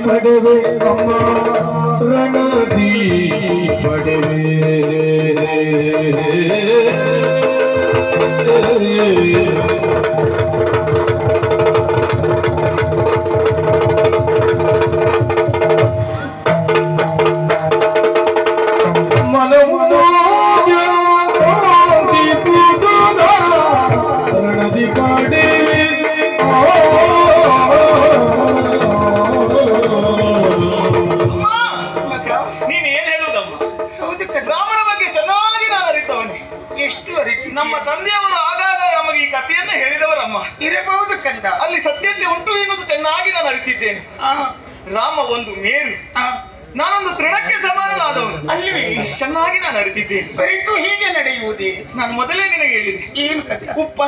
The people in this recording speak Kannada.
ಪಡೆವೆ ನಮ್ಮ ರಣದಿ ಪಡೆವೆ ನಮ್ಮ ತಂದೆಯವರು ಆಗಾಗ ನಮಗೆ ಈ ಕಥೆಯನ್ನು ಹೇಳಿದವರಮ್ಮ. ಇರಬಹುದು ಕಂದ. ಅಲ್ಲಿ ಸತ್ಯತೆ ಉಂಟು ಎನ್ನುವುದು ಚೆನ್ನಾಗಿ ನಾನು ಅರಿತಿದ್ದೇನೆ. ರಾಮ ಒಂದು ಮೇರು, ನಾನೊಂದು ತೃಣಕ್ಕೆ ಸಮಾನನಾದವನು ಅಲ್ವೇ? ಚೆನ್ನಾಗಿ ನಾನು ಅರಿತಿದ್ದೇನೆ. ಬರಿತು ಹೀಗೆ ನಡೆಯುವುದೇ? ನಾನು ಮೊದಲೇ ನಿನಗೆ ಹೇಳಿದೆ, ಏನು ಕಥೆ? ಉಪ್ಪನ್ನು